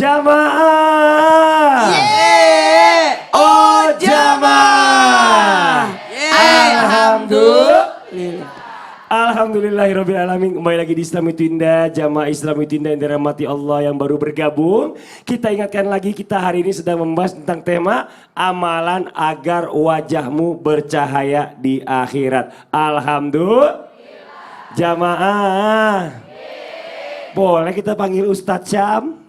Jamaah. Yeah. Oh jamaah. Alhamdulillah. Alhamdulillahirrabbilalamin. Kembali lagi di Islam Itu Indah. Jamaah Islam Itu Indah yang dirahmati Allah yang baru bergabung. Kita ingatkan lagi, kita hari ini sedang membahas tentang tema amalan agar wajahmu bercahaya di akhirat. Alhamdulillah. Jamaah. Boleh kita panggil Ustadz Syam?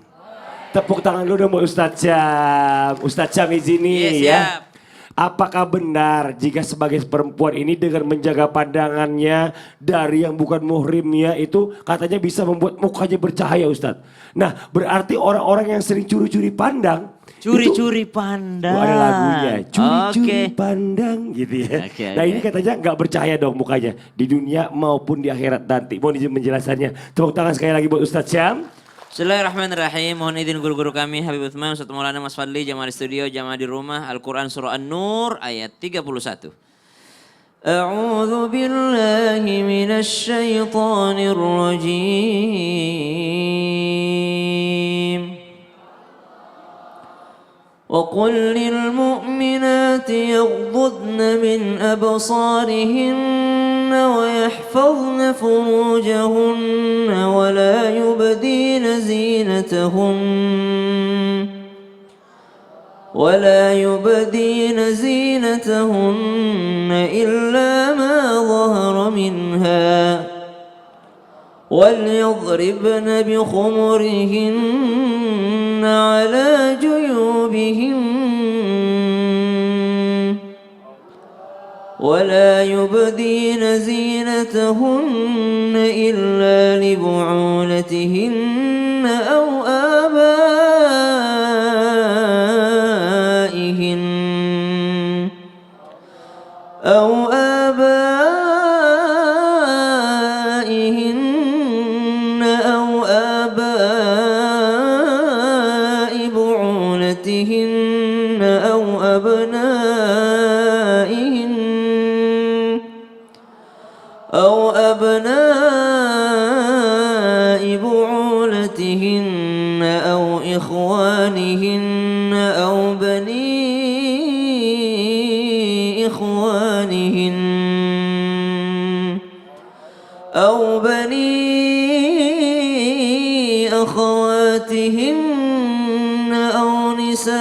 Tepuk tangan dulu dong buat Ustadz Syam. Ustadz Syam izini ya. Apakah benar jika sebagai perempuan ini dengan menjaga pandangannya dari yang bukan muhrimnya itu katanya bisa membuat mukanya bercahaya Ustadz. Nah berarti orang-orang yang sering curi-curi pandang. Curi-curi pandang. Ada lagunya, curi-curi pandang gitu ya. Nah ini katanya nggak bercahaya dong mukanya di dunia maupun di akhirat nanti. Mohon izin menjelaskannya. Tepuk tangan sekali lagi buat Ustadz Syam. Bismillahirrahmanirrahim. Mohon izin guru-guru kami Habib Utsman, Ustaz Maulana Mas Fadli, jamaah di studio, jamaah di rumah. Al-Quran surah An-Nur ayat 31. A'udzu billahi minasy syaithanir rajim. Wa qul lil mu'minati yaghdudna min absarihin ويحفظن فروجهن ولا يبدين زينتهن إلا ما ظهر منها وليضربن بخمرهن على جيوبهن ولا يبدين زينتهن إلا لبعولتهن أو آبائهن أو آباء بعولتهن أو أبناء بعولتهن أو إخوانهن أو بني أخواتهن أو نسائهن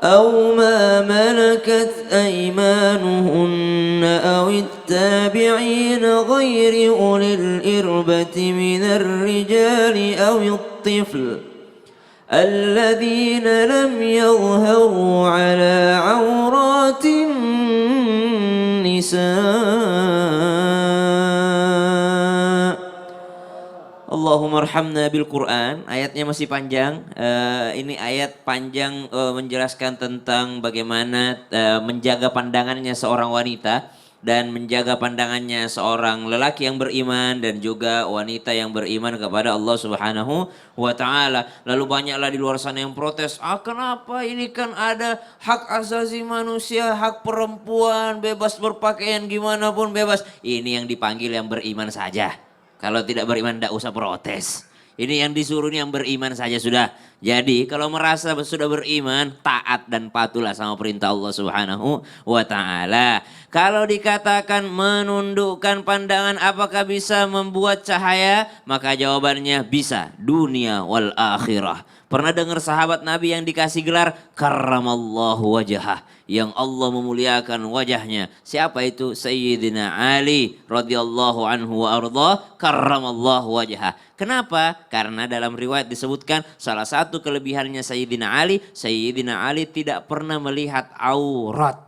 أو ما ملكت أيمانهن أو التابعين غير أولي الإربة من الرجال أو الطفل الذين لم يظهروا على عورات النساء. Allahumma arhamna bil Quran. Ayatnya masih panjang. Ini ayat panjang menjelaskan tentang bagaimana menjaga pandangannya seorang wanita dan menjaga pandangannya seorang lelaki yang beriman dan juga wanita yang beriman kepada Allah Subhanahu wa taala. Lalu banyaklah di luar sana yang protes, kenapa ini kan ada hak asasi manusia, hak perempuan, bebas berpakaian gimana pun bebas. Ini yang dipanggil yang beriman saja. Kalau tidak beriman tidak usah protes. Ini yang disuruh ini yang beriman saja sudah. Jadi kalau merasa sudah beriman, taat dan patuhlah sama perintah Allah Subhanahu wa taala. Kalau dikatakan menundukkan pandangan apakah bisa membuat cahaya? Maka jawabannya bisa, dunia wal akhirah. Pernah dengar sahabat Nabi yang dikasih gelar karramallahu wajhah, yang Allah memuliakan wajahnya. Siapa itu? Sayyidina Ali radhiyallahu anhu wa ardhah, karramallahu wajhah. Kenapa? Karena dalam riwayat disebutkan salah satu kelebihannya Sayyidina Ali tidak pernah melihat aurat.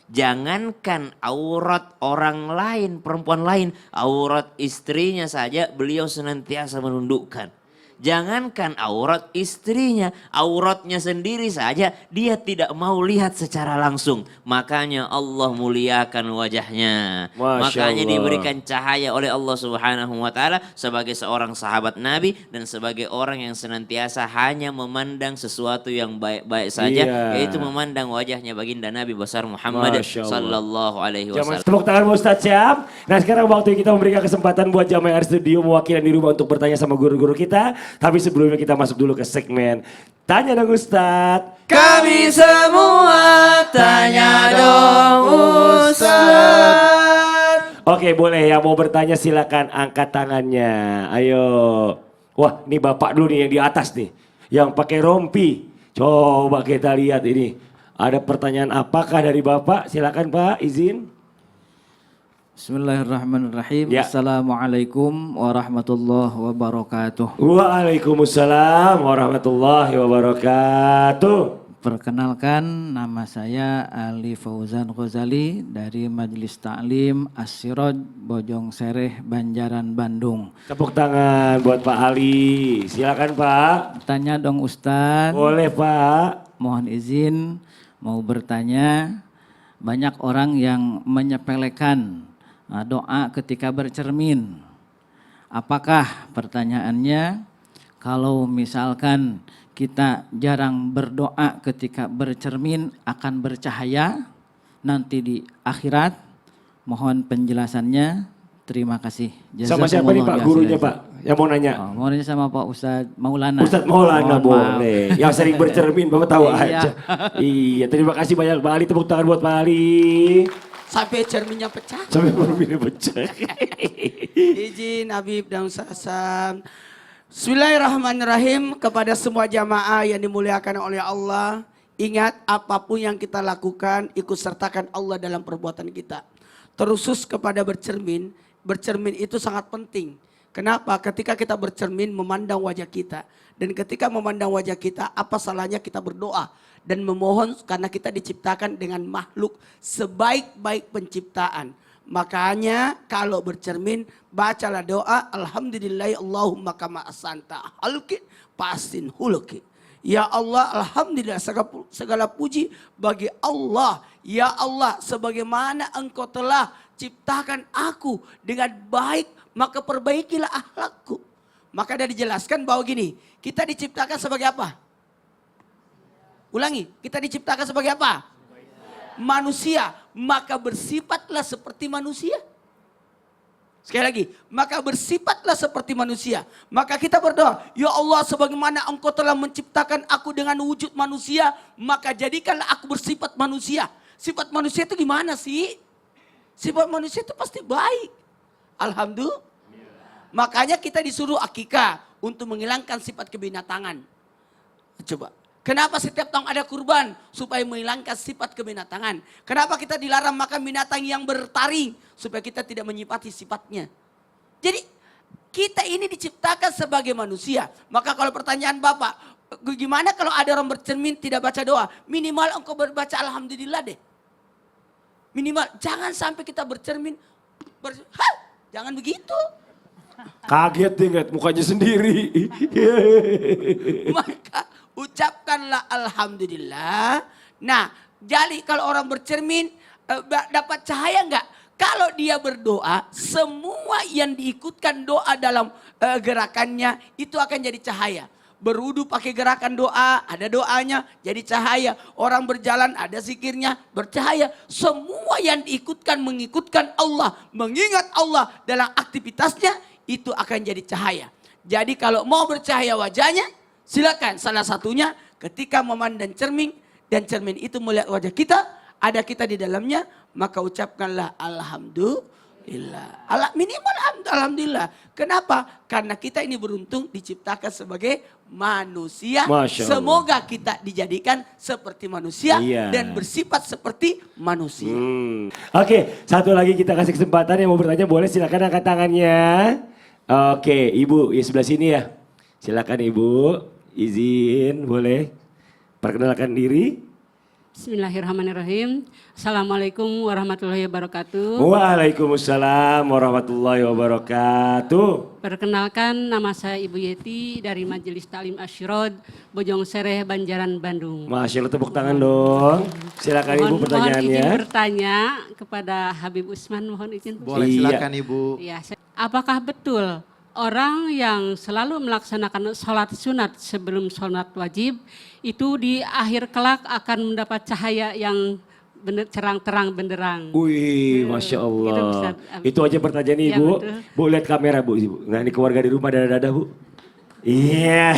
Jangankan aurat orang lain, perempuan lain, aurat istrinya saja beliau senantiasa menundukkan. Jangankan aurat istrinya, auratnya sendiri saja dia tidak mau lihat secara langsung. Makanya Allah muliakan wajahnya. Masya Makanya Allah. diberikan cahaya oleh Allah Subhanahu wa taala sebagai seorang sahabat Nabi dan sebagai orang yang senantiasa hanya memandang sesuatu yang baik-baik saja, Iya. yaitu memandang wajahnya baginda Nabi besar Muhammad Masya Allah. sallallahu alaihi Jamal, wasallam. tepuk tangan buat Ustaz Syam. Nah sekarang waktu kita memberikan kesempatan buat jamaah studio mewakili di rumah untuk bertanya sama guru-guru kita. Tapi sebelumnya kita masuk dulu ke segmen Tanya dong Ustaz. Kami semua tanya dong Ustaz. Oke boleh ya mau bertanya silakan angkat tangannya. Ayo. Wah ini bapak dulu nih yang di atas nih. Yang pakai rompi. Coba kita lihat ini. Ada pertanyaan apakah dari bapak? Silakan Pak izin. Bismillahirrahmanirrahim. Ya. Assalamualaikum warahmatullahi wabarakatuh. Waalaikumsalam warahmatullahi wabarakatuh. Perkenalkan nama saya Ali Fauzan Ghazali dari Majelis Ta'lim As-Siraj Bojong Sereh Banjaran Bandung. Tepuk tangan buat Pak Ali. Silakan Pak. Tanya dong Ustaz. Boleh Pak. Mohon izin mau bertanya. Banyak orang yang menyepelekan doa ketika bercermin. Apakah pertanyaannya kalau misalkan kita jarang berdoa ketika bercermin akan bercahaya nanti di akhirat? Mohon penjelasannya. Terima kasih. Sama siapa nih Pak gurunya Pak? Yang mau nanya. Oh, mau nanya sama Pak Ustadz Maulana. Ustadz Maulana Mohon boleh. maaf. Yang sering bercermin Bapak tahu Iya. aja. Iya terima kasih banyak Pak Ali. Tepuk tangan buat Pak Ali. Sampai cerminnya pecah. Sampai cerminnya pecah. Izin Habib dan Ustaz Sam. Bismillahirrahmanirrahim kepada semua jamaah yang dimuliakan oleh Allah. Ingat apapun yang kita lakukan ikut sertakan Allah dalam perbuatan kita. Terusus kepada bercermin. Bercermin itu sangat penting. Kenapa? Ketika kita bercermin memandang wajah kita. Dan ketika memandang wajah kita apa salahnya kita berdoa. Dan memohon karena kita diciptakan dengan makhluk sebaik-baik penciptaan. Makanya kalau bercermin bacalah doa Alhamdulillahi Allahumma kama asanta halki pasin huluki. Ya Allah Alhamdulillah segala puji bagi Allah. Ya Allah sebagaimana engkau telah ciptakan aku dengan baik maka perbaikilah akhlakku. Maka ada dijelaskan bahwa gini kita diciptakan sebagai apa? Ulangi, kita diciptakan sebagai apa? Manusia, maka bersifatlah seperti manusia. Sekali lagi, maka bersifatlah seperti manusia. Maka kita berdoa, ya Allah sebagaimana engkau telah menciptakan aku dengan wujud manusia, maka jadikanlah aku bersifat manusia. Sifat manusia itu gimana sih? Sifat manusia itu pasti baik. Alhamdulillah. Makanya kita disuruh akikah untuk menghilangkan sifat kebinatangan. Coba. Kenapa setiap tahun ada kurban? Supaya menghilangkan sifat kebinatangan. Kenapa kita dilarang makan binatang yang bertaring? Supaya kita tidak menyifati sifatnya. Jadi kita ini diciptakan sebagai manusia. Maka kalau pertanyaan Bapak, gimana kalau ada orang bercermin tidak baca doa? Minimal engkau berbaca Alhamdulillah deh. Minimal jangan sampai kita bercermin. Jangan begitu. Kaget deh ngeliat mukanya sendiri. Maka ucapkanlah Alhamdulillah. Nah, jadi kalau orang bercermin dapat cahaya enggak? Kalau dia berdoa, semua yang diikutkan doa dalam gerakannya itu akan jadi cahaya. Berwudu pakai gerakan doa, ada doanya jadi cahaya. Orang berjalan ada zikirnya, bercahaya. Semua yang diikutkan mengikutkan Allah, mengingat Allah dalam aktivitasnya itu akan jadi cahaya. Jadi kalau mau bercahaya wajahnya, silakan. Salah satunya ketika memandang cermin dan cermin itu melihat wajah kita, ada kita di dalamnya, maka ucapkanlah Alhamdulillah. Minimal Alhamdulillah. Kenapa? Karena kita ini beruntung diciptakan sebagai manusia. Masya Allah. Semoga kita dijadikan seperti manusia Iya. dan bersifat seperti manusia. Oke, satu lagi kita kasih kesempatan yang mau bertanya boleh silakan angkat tangannya. Oke, Ibu ya sebelah sini ya. Silakan Ibu, izin boleh perkenalkan diri. Bismillahirrahmanirrahim. Assalamualaikum warahmatullahi wabarakatuh. Waalaikumsalam warahmatullahi wabarakatuh. Perkenalkan, nama saya Ibu Yeti dari Majelis Taklim Asyirod, Bojong Sereh, Banjaran, Bandung. Masya Allah, tepuk tangan dong. Silakan Ibu Mohon pertanyaannya. izin bertanya kepada Habib Usman, mohon izin. Boleh, Iya. silakan Ibu. Ya, apakah betul orang yang selalu melaksanakan sholat sunat sebelum sholat wajib itu di akhir kelak akan mendapat cahaya yang terang benderang? Wih, Masya Gitu, Allah. Ustaz. Itu aja pertanyaan Iya, Ibu. betul. Bu, lihat kamera Bu. Nah, ini keluarga di rumah dada-dada Bu. Iya,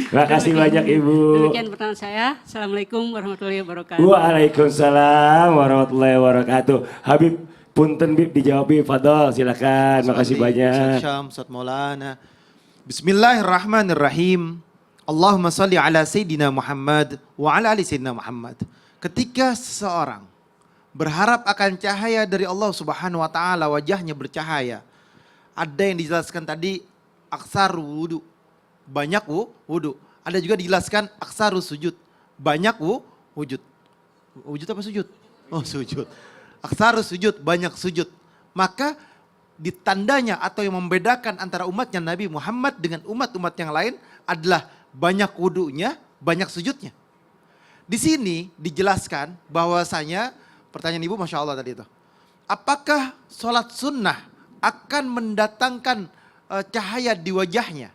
makasih banyak Ibu. Demikian pertanyaan saya. Assalamualaikum warahmatullahi wabarakatuh. Waalaikumsalam warahmatullahi wabarakatuh. Habib, punten Bib, dijawab Bib, Fadol, silakan. Makasih banyak. Ustaz Syam, Ustaz Maulana. Bismillahirrahmanirrahim. Allahumma salli ala Sayyidina Muhammad wa ala ali Sayyidina Muhammad. Ketika seseorang berharap akan cahaya dari Allah Subhanahu wa taala, wajahnya bercahaya. Ada yang dijelaskan tadi aksar wudu, banyak wudu. Ada juga dijelaskan aksaru sujud, banyak wujud. Wujud apa sujud? Oh, sujud. Aksaru sujud, banyak sujud. Maka ditandanya atau yang membedakan antara umatnya Nabi Muhammad dengan umat-umat yang lain adalah banyak wudunya, banyak sujudnya. Di sini dijelaskan bahwasanya, pertanyaan Ibu Masya Allah tadi itu. Apakah sholat sunnah akan mendatangkan cahaya di wajahnya?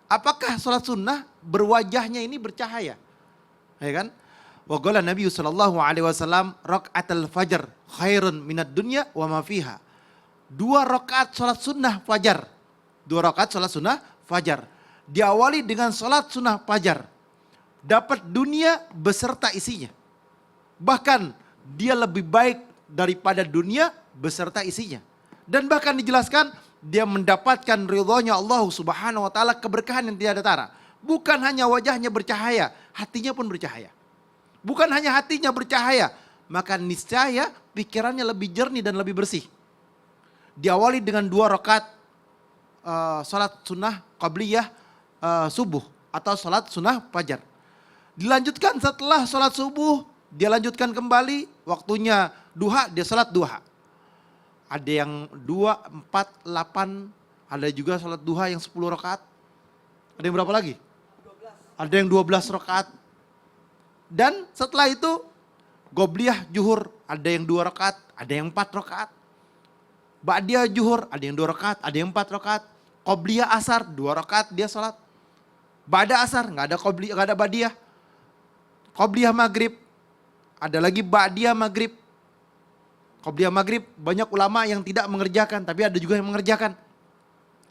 Apakah sholat sunnah berwajahnya ini bercahaya? Ya kan? Wa qala Nabi sallallahu alaihi wasallam rakaatul fajr khairun minad dunya wa ma fiha. 2 rakaat salat sunnah fajar. 2 rakaat salat sunnah fajar. Diawali dengan salat sunnah fajar. Dapat dunia beserta isinya. Bahkan dia lebih baik daripada dunia beserta isinya. Dan bahkan dijelaskan dia mendapatkan ridhonya Allah Subhanahu wa taala, keberkahan yang tiada tara. Bukan hanya wajahnya bercahaya, hatinya pun bercahaya. Bukan hanya hatinya bercahaya, maka niscaya pikirannya lebih jernih dan lebih bersih. Diawali dengan 2 rakaat salat sunnah qabliyah subuh atau salat sunnah fajar. Dilanjutkan setelah salat subuh, dia lanjutkan kembali waktunya duha, dia salat duha. Ada yang 2, 4, 8, ada juga salat duha yang 10 rakaat. Ada yang berapa lagi? 12. Ada yang 12 rakaat. Dan setelah itu Qobliyah Juhur, ada yang 2 rakaat, ada yang 4 rakaat. Ba'diyah Juhur, ada yang 2 rakaat, ada yang 4 rakaat. Qobliyah Asar, 2 rakaat dia salat. Ba'da Asar, nggak ada Qobliyah, nggak ada Ba'diyah. Qobliyah Maghrib, ada lagi Ba'diyah Maghrib. Qobliyah Maghrib, banyak ulama yang tidak mengerjakan, tapi ada juga yang mengerjakan.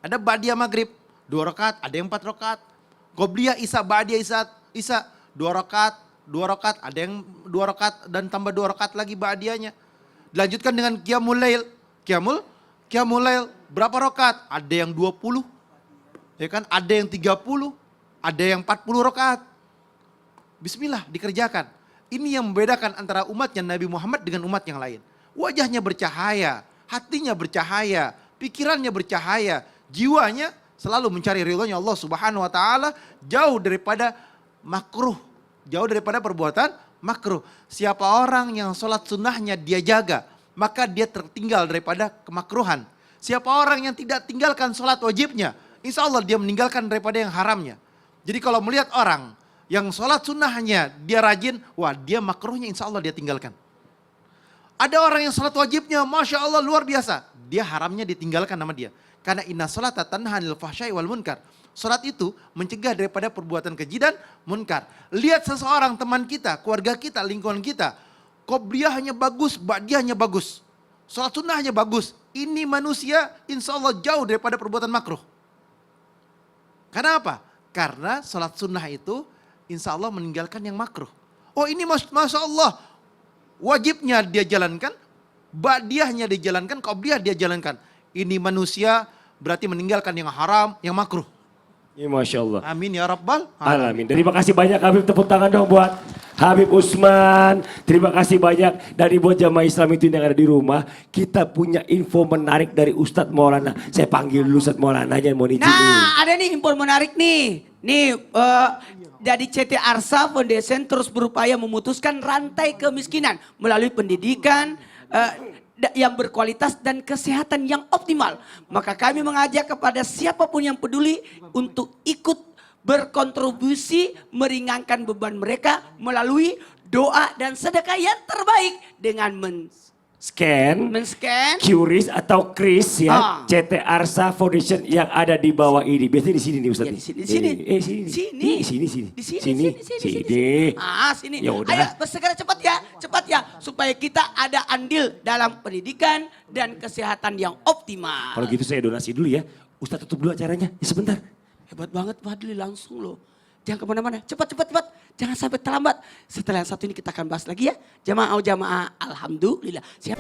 Ada Ba'diyah Maghrib, 2 rakaat, ada yang 4 rakaat. Qobliyah Isya, Ba'diyah Isya, 2 rakaat, 2 rakaat, ada yang 2 rakaat dan tambah 2 rakaat lagi ba'diyahnya. Dilanjutkan dengan Qiyamul Lail. Qiyamul Lail berapa rakaat? Ada yang 20. Ya kan? Ada yang 30, ada yang 40 rakaat. Bismillah, dikerjakan. Ini yang membedakan antara umatnya Nabi Muhammad dengan umat yang lain. Wajahnya bercahaya, hatinya bercahaya, pikirannya bercahaya, jiwanya selalu mencari ridhonya Allah Subhanahu wa taala, jauh daripada makruh. Jauh daripada perbuatan makruh. Siapa orang yang sholat sunnahnya dia jaga, maka dia tertinggal daripada kemakruhan. Siapa orang yang tidak tinggalkan sholat wajibnya, insya Allah dia meninggalkan daripada yang haramnya. Jadi kalau melihat orang yang sholat sunnahnya dia rajin, wah dia makruhnya insya Allah dia tinggalkan. Ada orang yang sholat wajibnya Masya Allah luar biasa, dia haramnya ditinggalkan sama dia. Karena inna sholata tanha 'anil fahsya'i wal munkar. Salat itu mencegah daripada perbuatan keji dan munkar. Lihat seseorang teman kita, keluarga kita, lingkungan kita. Qobliyahnya bagus, ba'diyahnya bagus. Salat sunnahnya bagus. Ini manusia insya Allah jauh daripada perbuatan makruh. Karena apa? Karena salat sunnah itu insya Allah meninggalkan yang makruh. Oh ini Masya Allah. Wajibnya dia jalankan, ba'diyahnya dia jalankan, qobliyah dia jalankan. Ini manusia berarti meninggalkan yang haram, yang makruh. Ya, Masya Allah. Amin ya Rabbal Alamin. Terima kasih banyak Habib, tepuk tangan dong buat Habib Usman, terima kasih banyak. Dari buat jamaah Islam itu yang ada di rumah, kita punya info menarik dari Ustadz Maulana. Saya panggil dulu Ustadz Maulana aja mohon izin. Nah, ada nih info menarik nih. Nih, dari CT Arsa Foundation terus berupaya memutuskan rantai kemiskinan melalui pendidikan yang berkualitas dan kesehatan yang optimal. Maka kami mengajak kepada siapapun yang peduli untuk ikut berkontribusi meringankan beban mereka melalui doa dan sedekah yang terbaik dengan men-scan QRIS atau KRIS ya, CT Arsa Foundation yang ada di bawah ini. Biasanya di sini nih Ustaz. Ya, di sini. Sini. Sini. Ya udah. Ayo bersegera cepat ya, supaya kita ada andil dalam pendidikan dan kesehatan yang optimal. Kalau gitu saya donasi dulu ya. Ustaz tutup dulu acaranya, ya sebentar. Hebat banget Fadli, langsung loh. Jangan kemana-mana, cepat. Jangan sampai terlambat. Setelah yang satu ini kita akan bahas lagi ya. Jamaah, alhamdulillah. Siap.